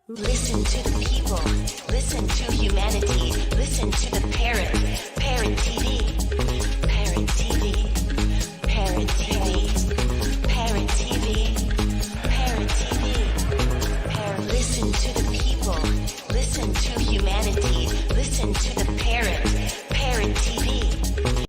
Listen to the people. Listen to humanity. Listen to the Parrot. Parrot TV. Parrot TV. Parrot TV. Parrot TV. Parrot TV. Parrot. Listen to the people. Listen to humanity. Listen to the Parrot. Parrot TV.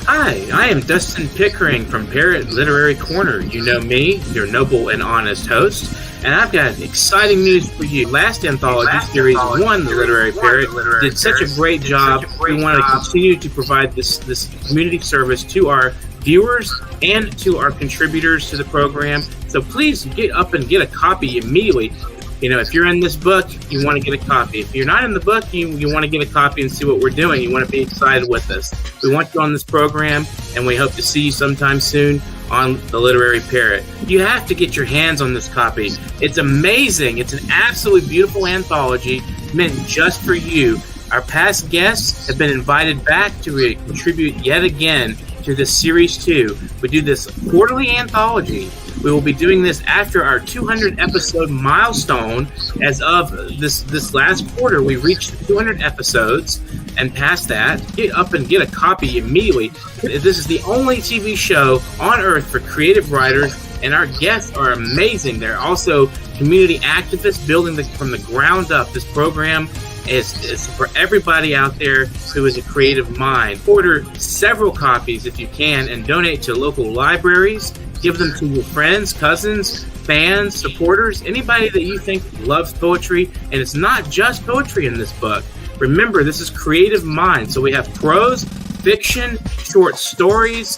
Hi, I am Dustin Pickering from Parrot Literary Corner. You know me, your noble and honest host, and I've got exciting news for you. Last anthology, Series 1, The Literary Parrot, did such a great job. We want to continue to provide this community service to our viewers and to our contributors to the program. So please get up and get a copy immediately. You know, if you're in this book, you want to get a copy. If you're not in the book, you want to get a copy and see what we're doing. You want to be excited with us. We want you on this program, and we hope to see you sometime soon on The Literary Parrot. You have to get your hands on this copy. It's amazing. It's an absolutely beautiful anthology meant just for you. Our past guests have been invited back to contribute yet again to this Series 2. We do this quarterly anthology. We will be doing this after our 200 episode milestone. As of this last quarter, we reached 200 episodes, and past that, get up and get a copy immediately. This is the only TV show on earth for creative writers, and our guests are amazing. They're also community activists building from the ground up. This program is for everybody out there who is a creative mind. Order several copies if you can and donate to local libraries. Give them to your friends, cousins, fans, supporters, anybody that you think loves poetry. And it's not just poetry in this book. Remember, this is creative mind. So we have prose, fiction, short stories,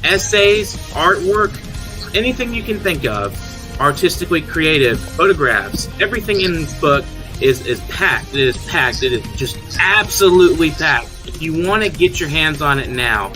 essays, artwork, anything you can think of, artistically creative, photographs. Everything in this book is packed. It is packed. It is just absolutely packed. If you want to get your hands on it now.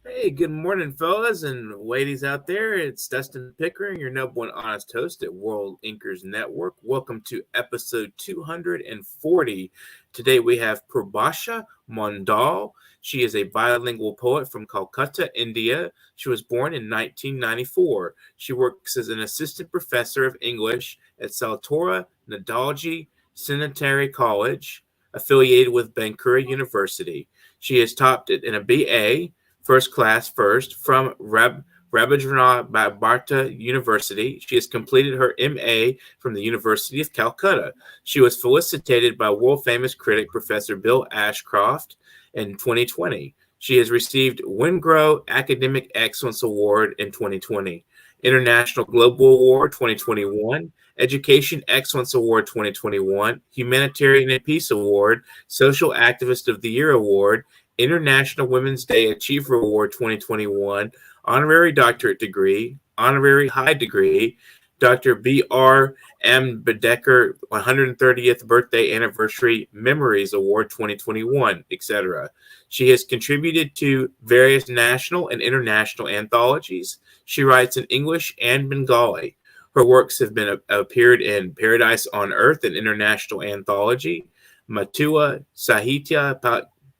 Hey, good morning, fellas and ladies out there. It's Dustin Pickering, your noble and honest host at World Inkers Network. Welcome to episode 240. Today we have Purbasha Mondal. She is a bilingual poet from Calcutta, India. She was born in 1994. She works as an assistant professor of English at Saltora Nadalji Sanitary College, affiliated with Bankura University. She has topped it in a BA, first class first, from Rabindranath Bharati University. She has completed her MA from the University of Calcutta. She was felicitated by world-famous critic Professor Bill Ashcroft in 2020. She has received Wingrove Academic Excellence Award in 2020, International Global Award 2021, Education Excellence Award 2021, Humanitarian and Peace Award, Social Activist of the Year Award, International Women's Day Achiever Award 2021, Honorary Doctorate Degree, Honorary High Degree, Dr. B.R. M. Bedecker 130th Birthday Anniversary Memories Award 2021, etc. She has contributed to various national and international anthologies. She writes in English and Bengali. Her works have been appeared in Paradise on Earth, an international anthology, Mutiu Sahitya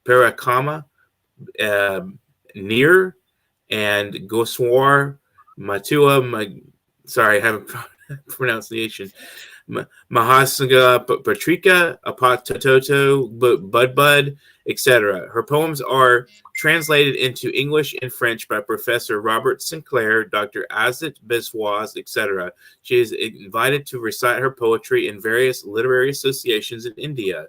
Parakama, Near, and Goswar Matua. Sorry, I have a pronunciation. Mahasanga Patrika, Apatoto, Bud, etc. Her poems are translated into English and French by Professor Robert Sinclair, Dr. Azit Biswas, etc. She is invited to recite her poetry in various literary associations in India.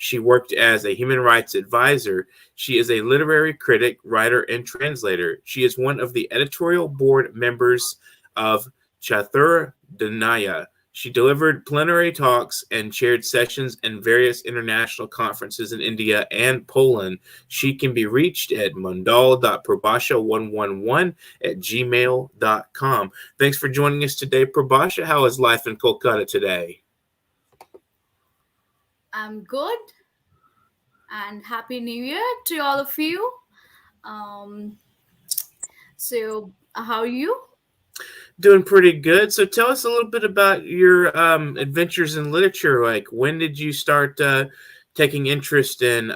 She worked as a human rights advisor. She is a literary critic, writer, and translator. She is one of the editorial board members of Chatur Danaya. She delivered plenary talks and chaired sessions in various international conferences in India and Poland. She can be reached at mondal.purbasha111@gmail.com. Thanks for joining us today, Purbasha. How is life in Kolkata today? I'm good, and Happy New Year to all of you. So how are you? Doing pretty good. So tell us a little bit about your adventures in literature. Like, when did you start taking interest in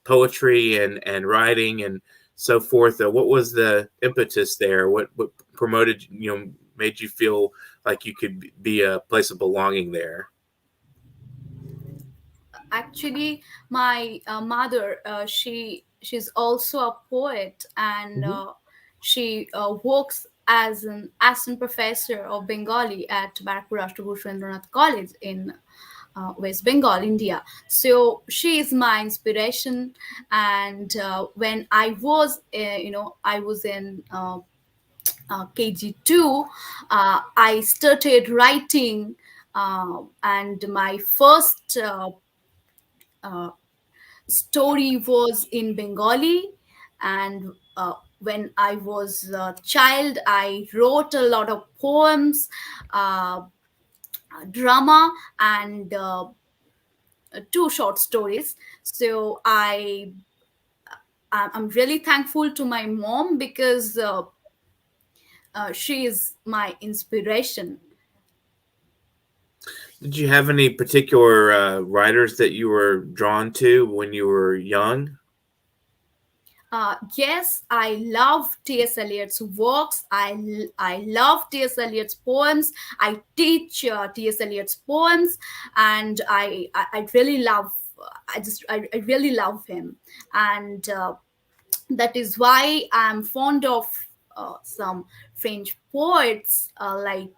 poetry and writing, and so forth. What was the impetus there? What promoted, made you feel like you could be a place of belonging there? Actually, my mother, she's also a poet, and Hmm. she works as an assistant professor of Bengali at Barrackpur Rashtrabhushendranath College in West Bengal, India. So she is my inspiration. And when I was, I was in KG2, I started writing, and my first uh, story was in Bengali. And when I was a child, I wrote a lot of poems, uh, drama, and two short stories. So I'm really thankful to my mom because she is my inspiration. Did you have any particular writers that you were drawn to when you were young? Yes, I love T.S. Eliot's works. I love T.S. Eliot's poems. I teach T.S. Eliot's poems, and I really love. I really love him, and that is why I'm fond of some French poets like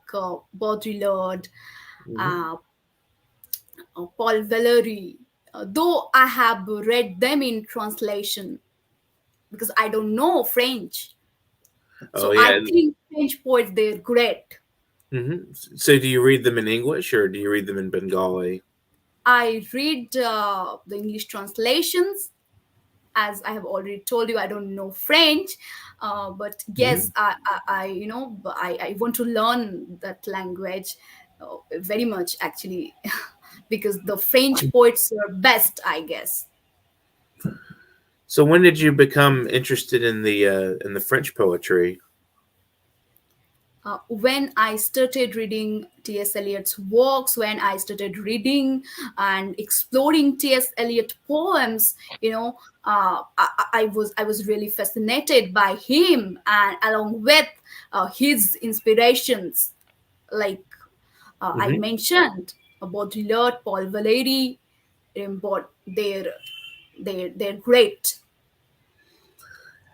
Baudrillard, Hmm. uh, Paul Valéry. Though I have read them in translation because I don't know French. Oh So I yeah. think French poets, they're great. So do you read them in English or do you read them in Bengali? I read the English translations. As I have already told you, I don't know French, but Hmm. yes, I want to learn that language very much actually, because the French poets are best, I guess. So when did you become interested in the French poetry? When I started reading T.S. Eliot's works, when I started reading and exploring T.S. Eliot poems, I was really fascinated by him, and along with his inspirations, like I Hmm. mentioned, Baudrillard, Paul Valéry, but they're great.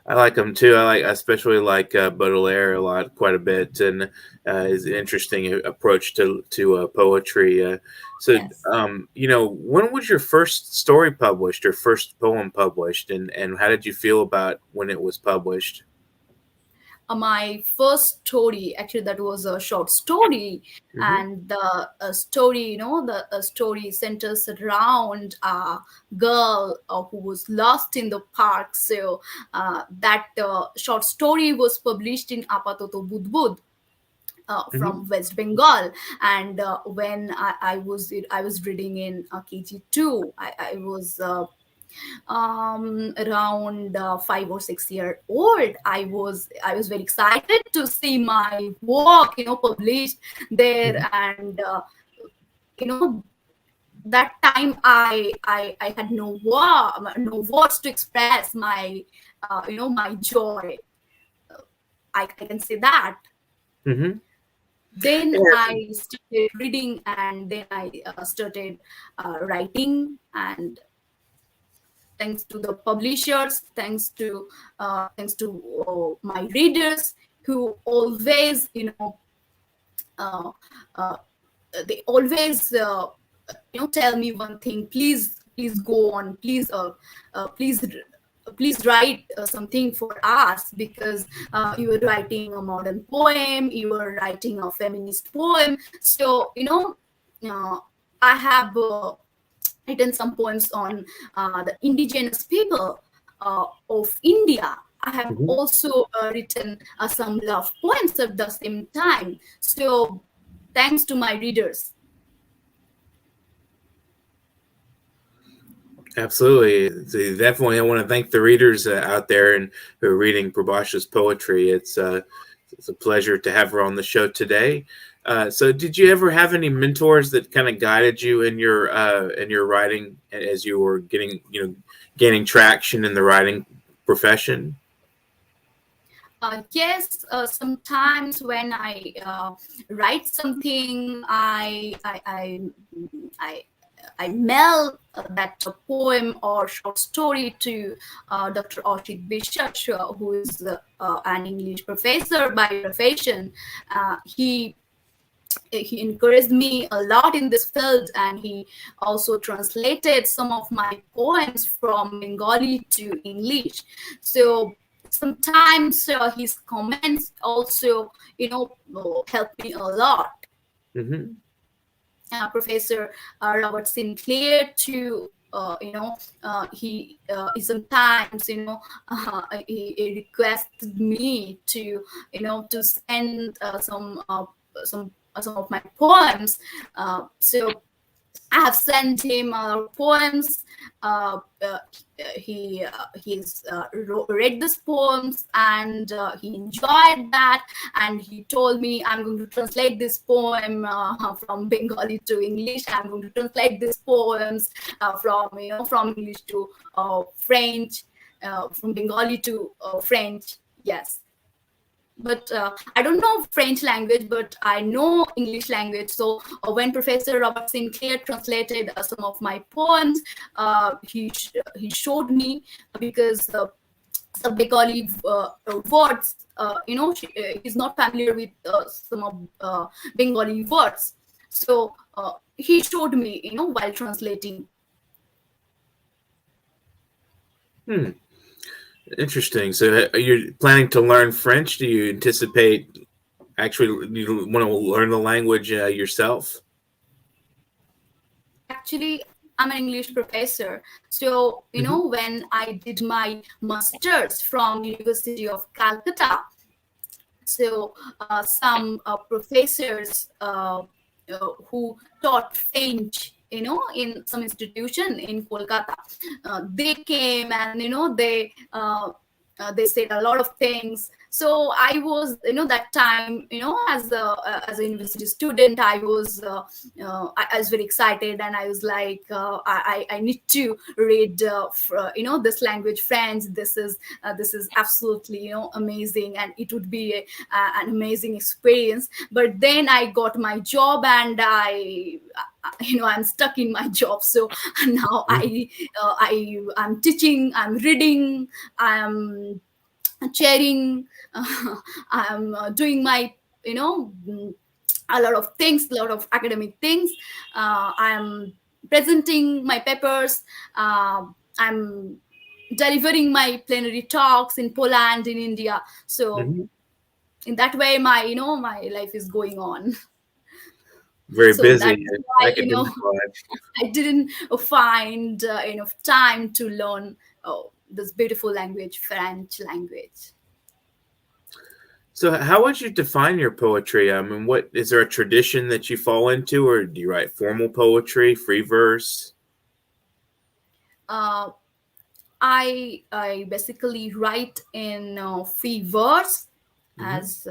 I like them too. I especially like Baudelaire a lot, quite a bit, and his interesting approach to poetry. So, Yes. when was your first story published or first poem published, and how did you feel about when it was published? My first story, actually that was a short story, Hmm. and the story, the story centers around a girl who was lost in the park. So that short story was published in Apatoto Budbud, Hmm. from West Bengal. And when I was reading in KG2, I was around 5 or 6 year old. I was very excited to see my work published there. Hmm. And you know that time I had no words to express my my joy. I can say that. Hmm. Then I started reading, and then I started writing. And thanks to the publishers, thanks to my readers, who always uh, uh, they always tell me one thing: please go on, please write something for us, because you are writing a modern poem, you are writing a feminist poem. So uh, I have written some poems on the indigenous people of India. I have Hmm. also written some love poems at the same time. So, thanks to my readers. Absolutely. So definitely, I want to thank the readers out there and who are reading Purbasha's poetry. It's a pleasure to have her on the show today. So, did you ever have any mentors that kind of guided you in your writing as you were gaining traction in the writing profession? Yes, sometimes when I write something, I, I mail that poem or short story to Dr. Ashit Bishash, who is an English professor by profession. He encouraged me a lot in this field, and he also translated some of my poems from Bengali to English. So sometimes his comments also, help me a lot. Mm-hmm. Professor Robert Sinclair too. He sometimes he requested me to to send some of my poems. So I have sent him poems. Uh, uh, he's read these poems, and he enjoyed that. And he told me, "I'm going to translate this poem from Bengali to English. I'm going to translate these poems from English to French, from Bengali to French." Yes, but I don't know French language, but I know English language. So when Professor Robert Sinclair translated some of my poems, he showed me, because some Bengali words, he's not familiar with some of Bengali words. So he showed me, while translating. Hmm. Interesting. So, you're planning to learn French? Do you anticipate actually you want to learn the language yourself? Actually, I'm an English professor. So, Mm-hmm. when I did my master's from University of Calcutta, so some professors who taught French, in some institution in Kolkata, they came, and they said a lot of things. So I was, that time, as a university student, I was very excited, and I was like, I need to read, this language, French. This is absolutely, amazing, and it would be an amazing experience. But then I got my job, and I'm stuck in my job. So now I'm teaching, I'm reading, I'm chairing, I'm doing my, a lot of things, a lot of academic things. I'm presenting my papers. I'm delivering my plenary talks in Poland, in India. So Mm-hmm. in that way, my life is going on. Very So that's busy why, academic life. I didn't find enough time to learn this beautiful language, French language. So, how would you define your poetry? I mean, what is there a tradition that you fall into, or do you write formal poetry, free verse? uh, I basically write in free verse, Mm-hmm. as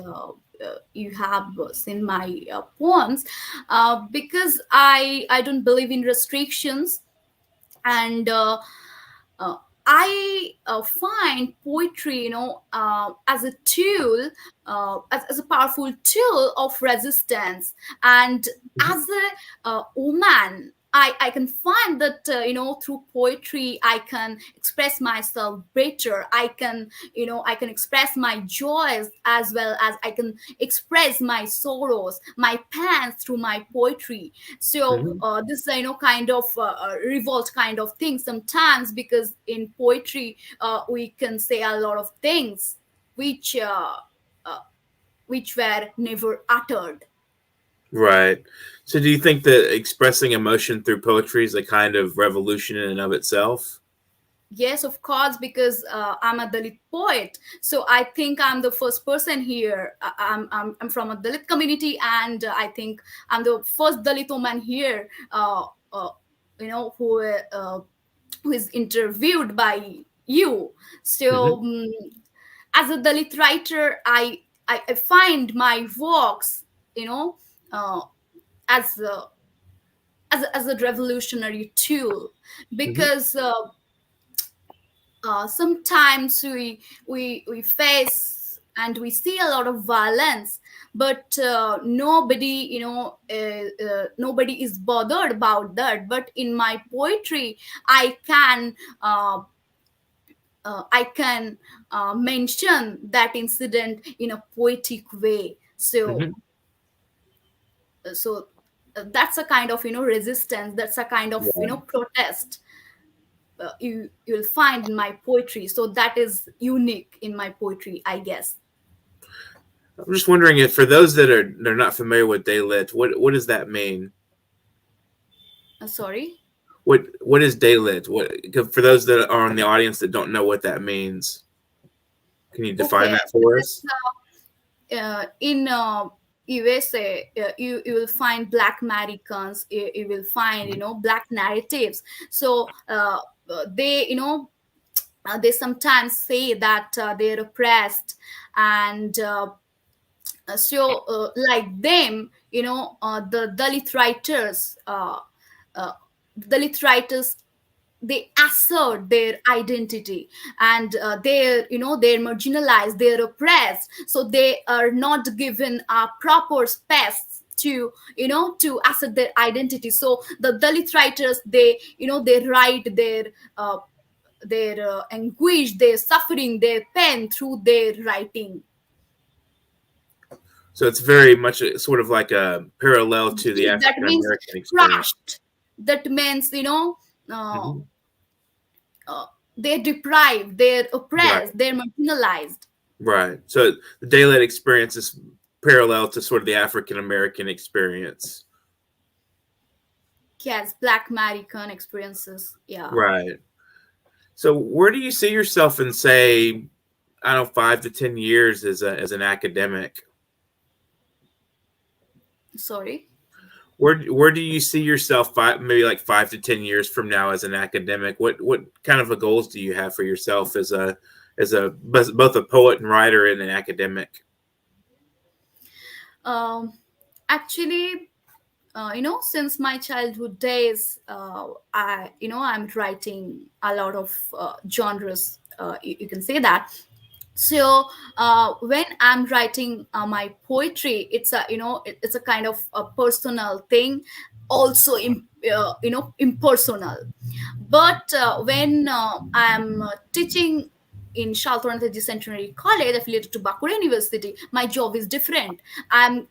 you have seen my poems, because I don't believe in restrictions. And uh, I find poetry, as a tool, as a powerful tool of resistance. And Mm-hmm. as a woman, I can find that, through poetry, I can express myself better. I can express my joys, as well as I can express my sorrows, my pains, through my poetry. So Mm-hmm. this is, kind of revolt kind of thing sometimes, because in poetry we can say a lot of things which uh, which were never uttered. Right. So, do you think that expressing emotion through poetry is a kind of revolution in and of itself? Yes, of course, because I'm a Dalit poet. So I think I'm the first person here. I'm from a Dalit community, and I think I'm the first Dalit woman here, who is interviewed by you. So Mm-hmm. as a Dalit writer, I find my works, you know, uh, as a, as a revolutionary tool, Mm-hmm. because sometimes we face and we see a lot of violence, but nobody, nobody is bothered about that. But in my poetry, I can mention that incident in a poetic way. So Hmm. so that's a kind of resistance, that's a kind of Yeah. protest you'll find in my poetry. So that is unique in my poetry, I guess. I'm just wondering if for those that are they're not familiar with daylit, what does that mean? Sorry. What is daylit? What for those that are in the audience that don't know what that means? Can you define Okay. that for us? In USA, you will find Black Americans, you will find Black narratives. So they they sometimes say that they're oppressed, and like them, the Dalit writers, uh, Dalit writers, they assert their identity, and they're marginalized, they're oppressed, so they are not given a proper space to to assert their identity. So the Dalit writers, they write their anguish, their suffering, their pain through their writing. So it's very much sort of like a parallel to the That African means American experience. crushed. That means uh, Hmm. uh, they're deprived, they're Right, oppressed, they're marginalized. right. So the daylight experience is parallel to sort of the African American experience. Yes, Black American experiences. Yeah. Right. So where do you see yourself in, say, I don't know, 5 to 10 years as an academic? Sorry. Where do you see yourself maybe like 5 to 10 years from now as an academic? What kind of a goals do you have for yourself as a both a poet and writer and an academic? Um, Actually, since my childhood days, I'm writing a lot of genres. You can say that. So when I'm writing my poetry, it's a it's a kind of a personal thing, also impersonal. But when I'm teaching in Shaltoranathi Centenary College affiliated to Bakura University, my job is different. I'm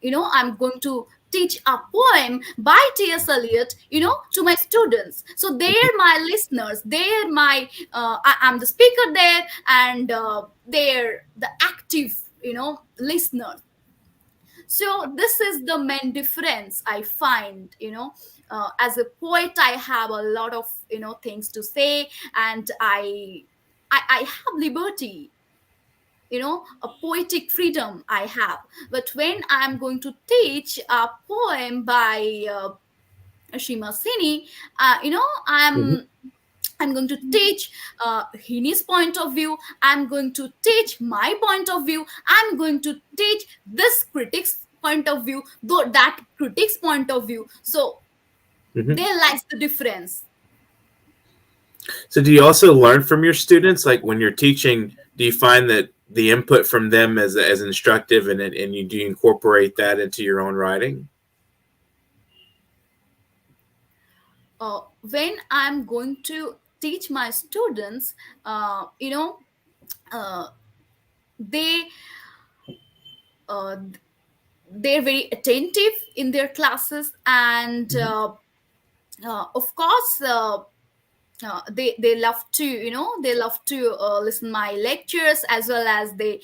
going to teach a poem by T.S. Eliot, to my students. So they're my listeners. They're my I'm the speaker there, and they're the active, listeners. So this is the main difference I find. As a poet, I have a lot of things to say, and I have liberty, a poetic freedom I have. But when I'm going to teach a poem by Shima Sini, Mhm. I'm going to teach Hini's point of view. I'm going to teach my point of view. I'm going to teach this critic's point of view, though that critic's point of view. So Mhm. there lies the difference. So do you also learn from your students? Like when you're teaching, do you find that the input from them as instructive and you do you incorporate that into your own writing? When I'm going to teach my students, uh, they uh, they're very attentive in their classes, and Mhm. of course they love to they love to listen my lectures, as well as they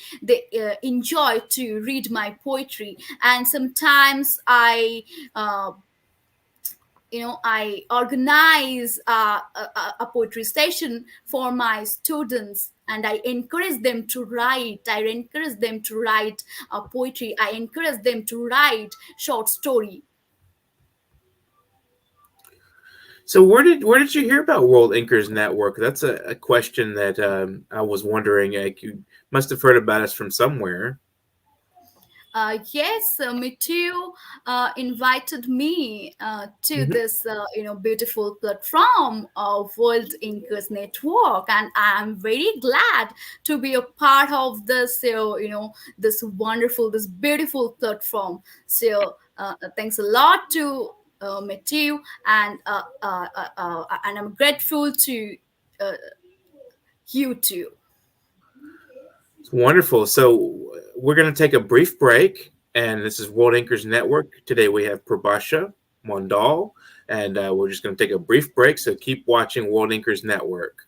enjoy to read my poetry. And sometimes I organize a poetry session for my students, and I encourage them to write. I encourage them to write poetry. I encourage them to write short story. So where did you hear about World Inkers Network? That's a question that I was wondering. Like you must have heard about us from somewhere. Yes, Mutiu invited me to Mhm. this, beautiful platform of World Inkers Network, and I'm very glad to be a part of this, this wonderful, this beautiful platform. So, thanks a lot to Mutiu, and I'm grateful to uh, you too. It's wonderful. So we're going to take a brief break, and this is World Anchors Network. Today we have Purbasha Mondal, and we're just going to take a brief break. So keep watching World Anchors Network.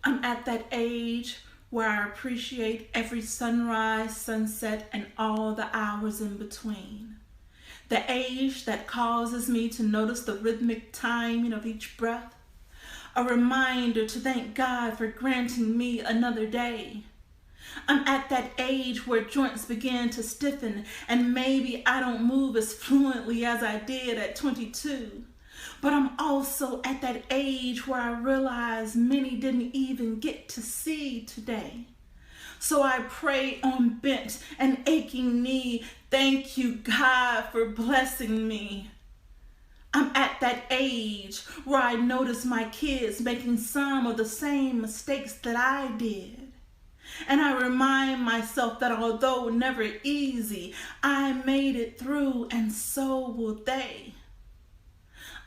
I'm at that age where I appreciate every sunrise, sunset, and all the hours in between. The age that causes me to notice the rhythmic timing of each breath. A reminder to thank God for granting me another day. I'm at that age where joints begin to stiffen and maybe I don't move as fluently as I did at 22. But I'm also at that age where I realize many didn't even get to see today. So I pray on bent and aching knee, thank you, God, for blessing me. I'm at that age where I notice my kids making some of the same mistakes that I did. And I remind myself that although never easy, I made it through and so will they.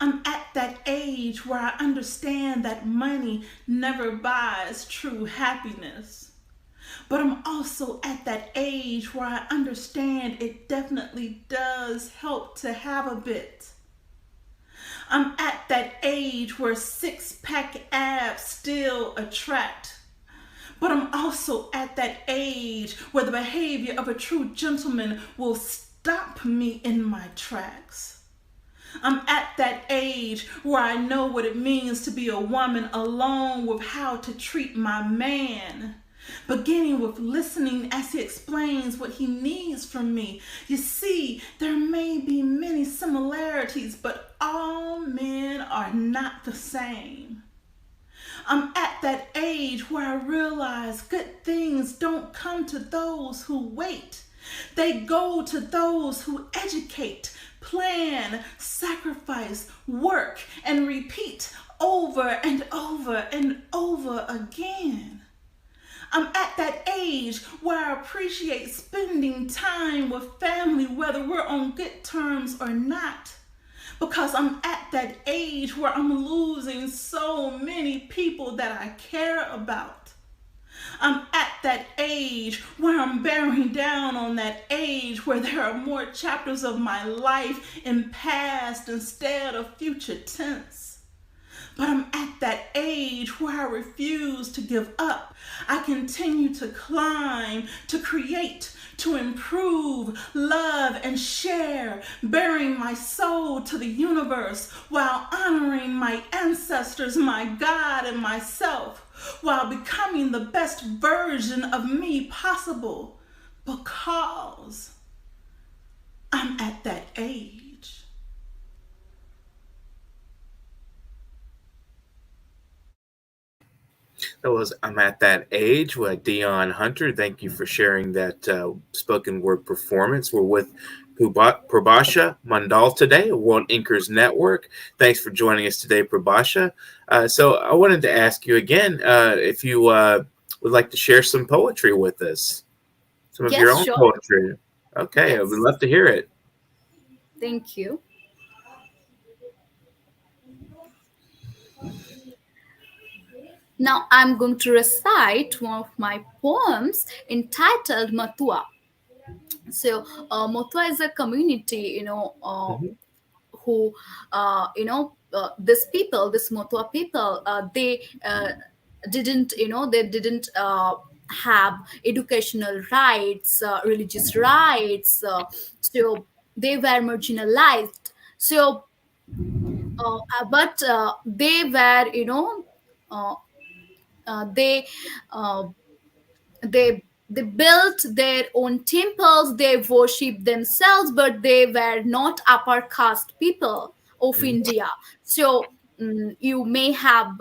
I'm at that age where I understand that money never buys true happiness. But I'm also at that age where I understand it definitely does help to have a bit. I'm at that age where six-pack abs still attract. But I'm also at that age where the behavior of a true gentleman will stop me in my tracks. I'm at that age where I know what it means to be a woman alone with how to treat my man. Beginning with listening as he explains what he needs from me. You see, there may be many similarities, but all men are not the same. I'm at that age where I realize good things don't come to those who wait. They go to those who educate, plan, sacrifice, work, and repeat over and over and over again. I'm at that age where I appreciate spending time with family, whether we're on good terms or not. Because I'm at that age where I'm losing so many people that I care about. I'm at that age where I'm bearing down on that age where there are more chapters of my life in past instead of future tense. But I'm at that age where I refuse to give up. I continue to climb, to create, to improve, love, and share, bearing my soul to the universe while honoring my ancestors, my God, and myself, while becoming the best version of me possible because I'm at that age. That was I'm at that age with Dion Hunter. Thank you for sharing that spoken word performance. We're with Purbasha Mondal today, World Inkers Network. Thanks for joining us today, Purbasha. So I wanted to ask you again if you would like to share some poetry with us, some of your Yes, own sure. poetry. Okay, I would Yes. love to hear it. Thank you. Now I'm going to recite one of my poems entitled Matua. So, Matua is a community, Mhm. who, this people, this Matua people, they didn't have educational rights, religious rights. So they were marginalized. So, but they were, uh, they uh, they built their own temples, they worship themselves, but they were not upper caste people of Mhm. India. So, you may have,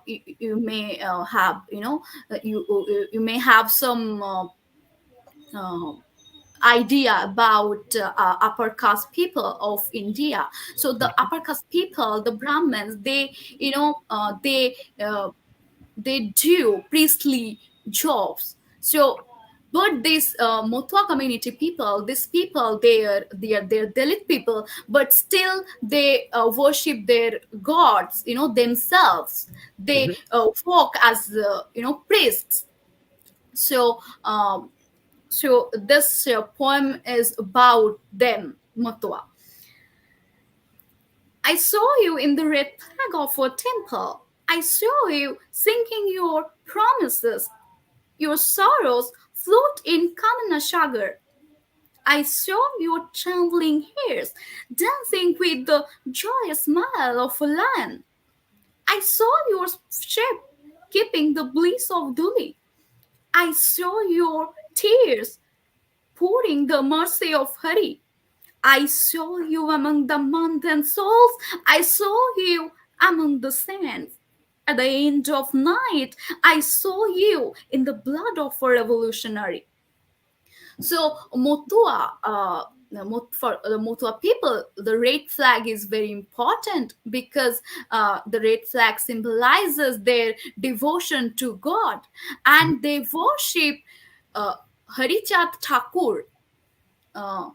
you may have, you may have some uh, idea about upper caste people of India. So the upper caste people, the Brahmins, they, they do priestly jobs. So, but these Mothwa community people, these people, they're Dalit people, but still they worship their gods, themselves. They Hmm. walk as priests. So so this poem is about them, Mothwa. I saw you in the red flag of a temple. I saw you singing your promises. Your sorrows float in Kamana. I saw your trembling hairs dancing with the joyous smile of a lion. I saw your shape keeping the bliss of Duli. I saw your tears pouring the mercy of Hari. I saw you among the mountain souls. I saw you among the saints. At the end of night, I saw you in the blood of a revolutionary. So Motua, for the Motua people, the red flag is very important because the red flag symbolizes their devotion to God, and they worship uh, Harichat Thakur. Uh,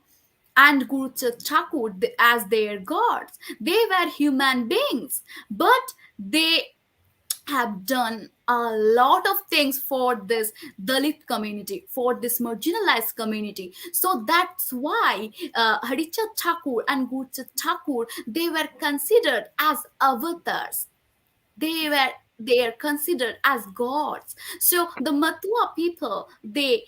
and Guru Thakur as their gods. They were human beings, but they have done a lot of things for this Dalit community, for this marginalized community. So that's why Harichat Thakur and Gurchat Thakur, they were considered as avatars. They were they are considered as gods. So the Matua people, they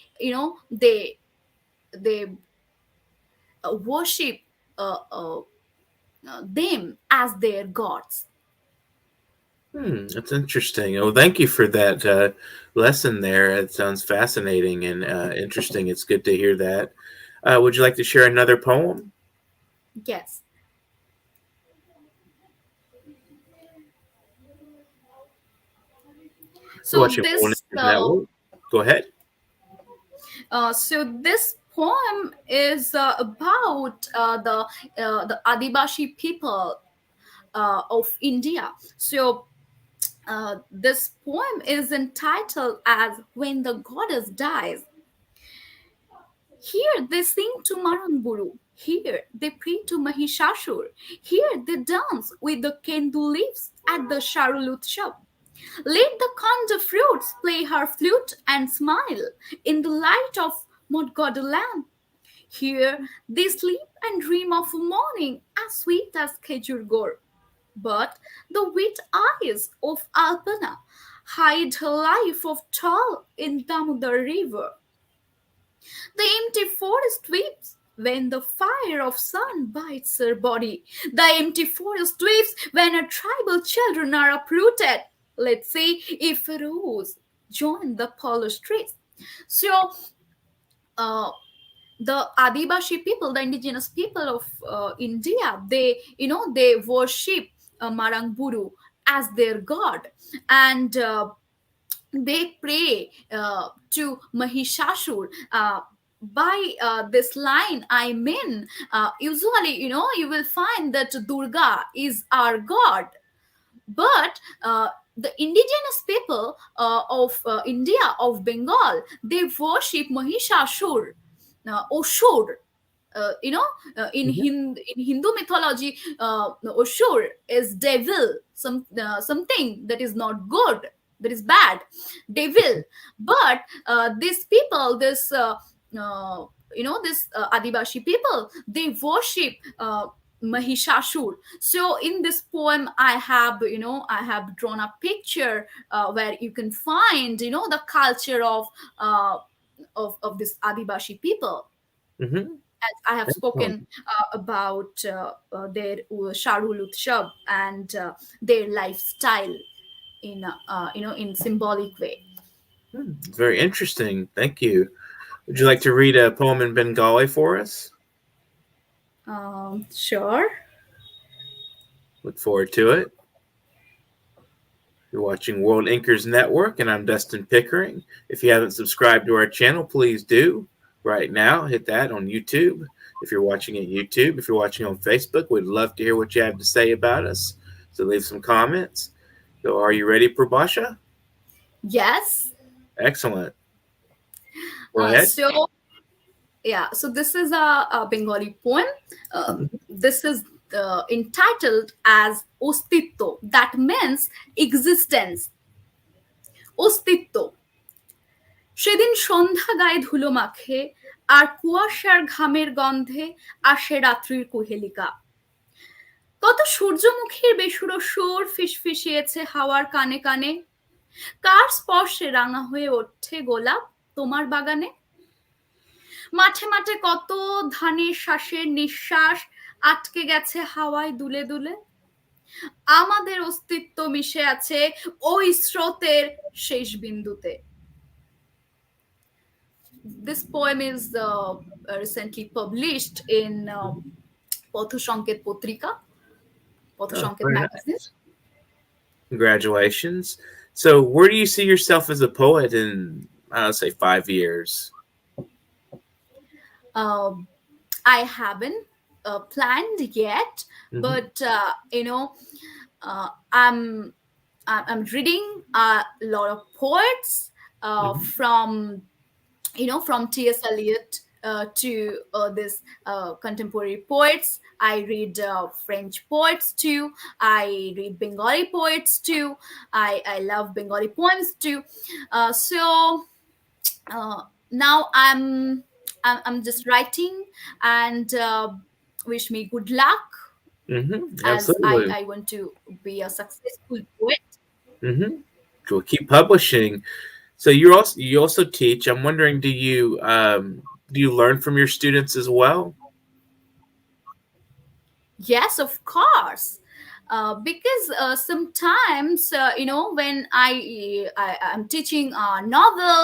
worship uh, uh, them as their gods. That's interesting. Oh, thank you for that lesson there. It sounds fascinating and interesting. It's good to hear that. Would you like to share another poem? Yes. So Watching One this Network. Go ahead. this poem is about the Adivashi people of India. So this poem is entitled as "When the Goddess Dies." Here they sing to Maranguru. Here they pray to Mahishashur. Here they dance with the kendu leaves at the Sharulut shop. Let the Kanda fruits play her flute and smile in the light of Modgoda lamp. Here they sleep and dream of a morning as sweet as Khejur Gor. But the wet eyes of Alpana hide her life of toil in Damodar river. The empty forest weeps when the fire of sun bites her body. The empty forest weeps when her tribal children are uprooted. Let's see if a rose join the polished trees. So, uh, the Adivashi people, the indigenous people of India, they worship Maranguru as their god, and they pray to Mahishashur. By this line, I mean, usually, you will find that Durga is our god, but the indigenous people of India, of Bengal, they worship Mahishashur, Oshur. Mhm. In Hindu mythology, Oshur is devil, something that is not good, that is bad, devil. But these people, this Adivashi people, they worship Mahishashur. So in this poem, I have drawn a picture where you can find, the culture of this Adivashi people. Mhm. As I have Excellent. spoken about their Sharul Utshab and their lifestyle in in symbolic way. Very interesting. Thank you. Would you like to read a poem in Bengali for us? Sure. Look forward to it. You're watching World Anchors Network, and I'm Dustin Pickering. If you haven't subscribed to our channel, please do right now. Hit that on YouTube. If you're watching at YouTube, if you're watching on Facebook, we'd love to hear what you have to say about us. So leave some comments. So are you ready, Purbasha? Yes. Excellent. Go ahead. So this is a Bengali poem. This is entitled as Ostitto. That means existence. Ostitto. সেদিন সন্ধ্যা গায়ে ধুলো মাখে আর কুয়াশার ঘামের গন্ধে আসে রাত্রির কুহেলিকা। কত সূর্যমুখীর বেসুরো সুর ফিসফিসিয়েছে হাওয়ার কানে কানে। কার স্পর্শে রাঙা হয়ে ওঠে গোলাপ তোমার বাগানে। মাঠে মাঠে কত ধানের শ্বাসের নিঃশ্বাস আটকে গেছে হাওয়ায় দুলে দুলে। আমাদের অস্তিত্ব মিশে আছে ওই স্রোতের শেষ বিন্দুতে। This poem is recently published in Pothosonket Potrika, Pothosonket magazine. Congratulations. So where do you see yourself as a poet in, I'll say, 5 years? I haven't planned yet, but I'm reading a lot of poets from T.S. Eliot to this contemporary poets. I read French poets too. I read Bengali poets too. I love Bengali poems too. So now I'm just writing, and wish me good luck. Absolutely. As I want to be a successful poet. We'll keep publishing. So you also teach. I'm wondering, do you learn from your students as well? Yes, of course. Because sometimes when I'm teaching a novel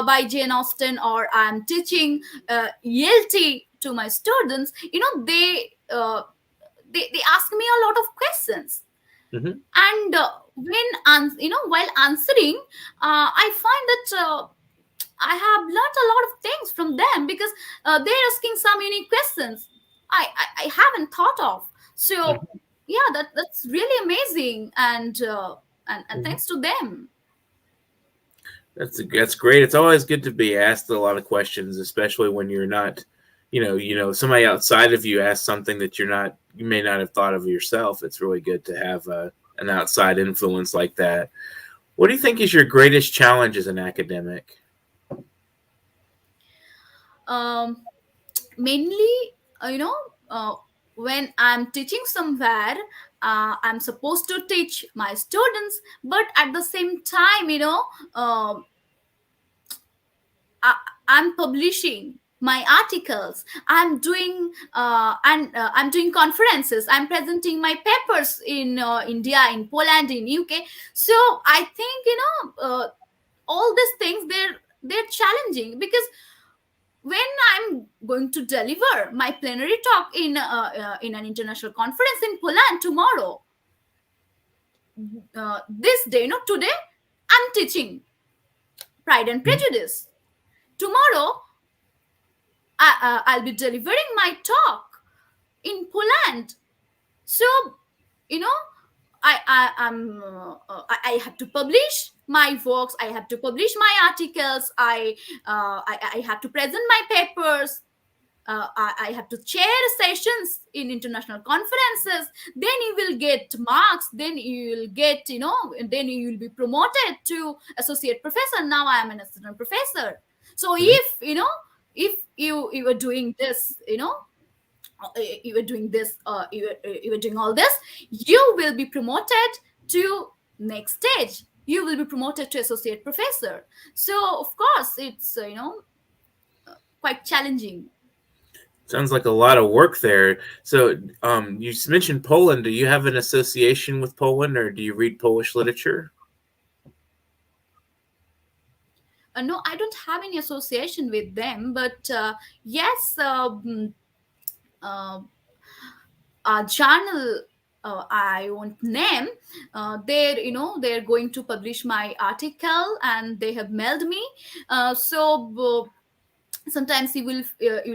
by Jane Austen, or I'm teaching ELT to my students, they ask me a lot of questions. And while answering, I find that I have learned a lot of things from them, because they're asking some unique questions I haven't thought of. So yeah, that's really amazing, and thanks to them. That's great. It's always good to be asked a lot of questions, especially when you're not, somebody outside of you asks something that you may not have thought of yourself. It's really good to have an outside influence like that. What do you think is your greatest challenge as an academic? Mainly, when I'm teaching somewhere, I'm supposed to teach my students, but at the same time, I'm publishing my articles. I'm doing conferences. I'm presenting my papers in India, in Poland, in UK. So I think all these things, they're challenging, because when I'm going to deliver my plenary talk in an international conference in Poland tomorrow, this day, today, I'm teaching Pride and Prejudice. Tomorrow, I'll be delivering my talk in Poland. So, I have to publish my works. I have to publish my articles. I have to present my papers. I have to chair sessions in international conferences. Then you will get marks. Then you will get, then you will be promoted to associate professor. Now I am an assistant professor. So if you were doing this, you were doing this, you were doing all this, you will be promoted to next stage. You will be promoted to associate professor. So of course it's quite challenging. Sounds like a lot of work there. So you mentioned Poland. Do you have an association with Poland, or do you read Polish literature? No, I don't have any association with them, but yes, a journal I won't name. They're going to publish my article, and they have mailed me. Sometimes you will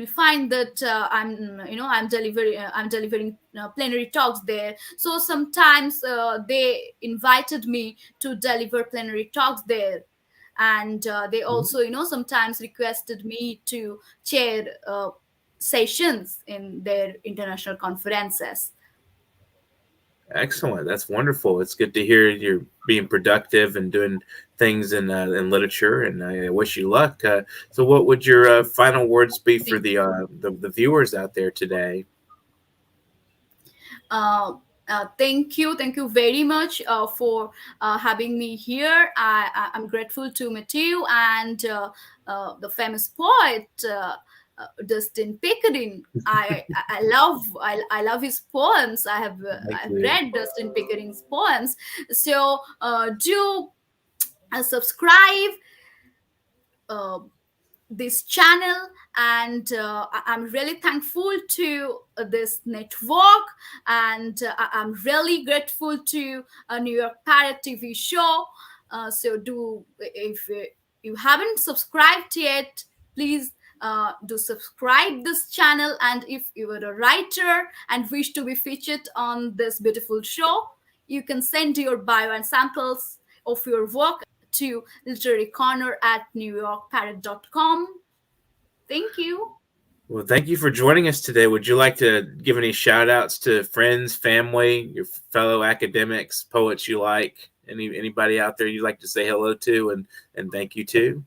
find that I'm delivering plenary talks there. So sometimes they invited me to deliver plenary talks there, and they also sometimes requested me to chair sessions in their international conferences. Excellent. That's wonderful. It's good to hear you're being productive and doing things in literature, and I wish you luck. So, what would your final words be for the viewers out there today? Thank you very much for having me here. I'm grateful to Mutiu and the famous poet Dustin Pickering. I love his poems. I've read Dustin Pickering's poems. So do subscribe this channel, and I'm really thankful to this network, and I'm really grateful to New York Parrot TV show. So do, if you haven't subscribed yet, please do subscribe this channel. And if you are a writer and wish to be featured on this beautiful show, you can send your bio and samples of your work to literarycorner@newyorkparrot.com. Thank you. Well, thank you for joining us today. Would you like to give any shout outs to friends, family, your fellow academics, poets you like? Anybody out there you'd like to say hello to and thank you to?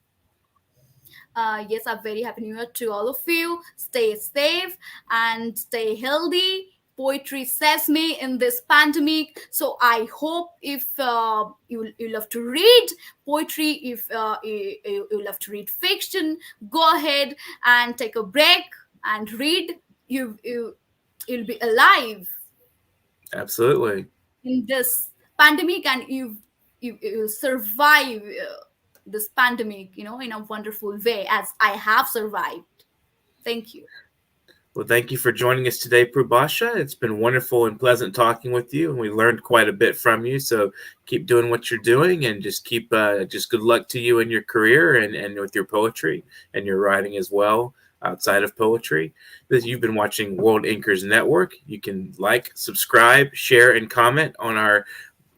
Yes, I'm very happy New Year to all of you. Stay safe and stay healthy. Poetry saves me in this pandemic. So I hope if you love to read poetry, if you love to read fiction, go ahead and take a break and read. You'll be alive. Absolutely. In this pandemic, and you survive this pandemic, in a wonderful way, as I have survived. Thank you. Well, thank you for joining us today, Purbasha. It's been wonderful and pleasant talking with you, and we learned quite a bit from you. So keep doing what you're doing, and just keep just good luck to you in your career and with your poetry and your writing as well outside of poetry. You've been watching World Inkers Network. You can like, subscribe, share, and comment on our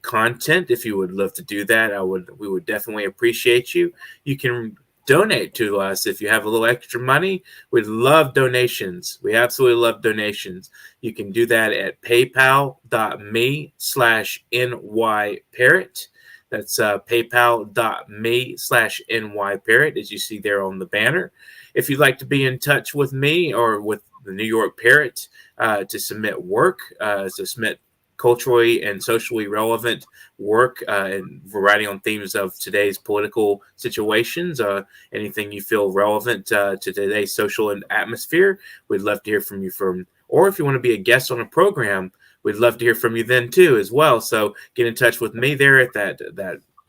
content if you would love to do that. We would definitely appreciate you. You can donate to us if you have a little extra money. We'd love donations. We absolutely love donations. You can do that at paypal.me/nyparrot. That's paypal.me/nyparrot, as you see there on the banner. If you'd like to be in touch with me or with the New York Parrot to submit work, to submit culturally and socially relevant work and writing on themes of today's political situations, anything you feel relevant to today's social and atmosphere, we'd love to hear from you. Or if you want to be a guest on a program, we'd love to hear from you then too as well. So get in touch with me there at that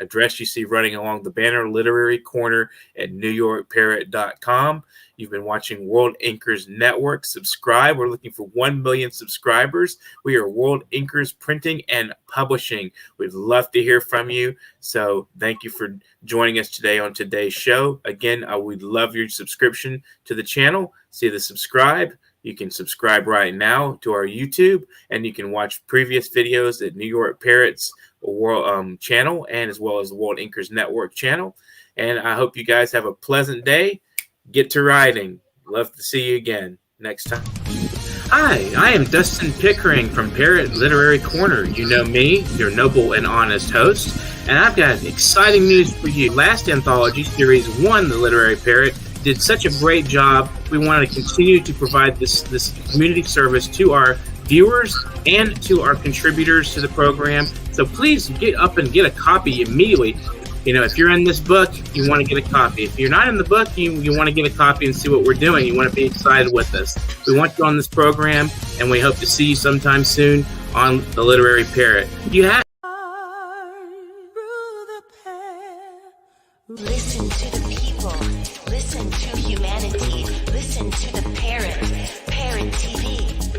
address you see running along the banner, Literary Corner at newyorkparrot.com. You've been watching World Inkers Network. Subscribe. We're looking for 1 million subscribers. We are World Inkers Printing and Publishing. We'd love to hear from you. So thank you for joining us today on today's show. Again, we'd love your subscription to the channel. See the subscribe. You can subscribe right now to our YouTube, and you can watch previous videos at New York Parrot's World channel, and as well as the World Inkers Network channel. And I hope you guys have a pleasant day. Get to writing. Love to see you again next time. Hi, I am Dustin Pickering from Parrot Literary Corner. You know me, your noble and honest host, and I've got exciting news for you. Last anthology, Series 1, The Literary Parrot, did such a great job. We want to continue to provide this community service to our viewers and to our contributors to the program. So please get up and get a copy immediately. If you're in this book, you want to get a copy. If you're not in the book, you want to get a copy and see what we're doing. You want to be excited with us. We want you on this program, and we hope to see you sometime soon on The Literary Parrot. Listen to the people. Listen to humanity. Listen to the Parrot. Parrot TV.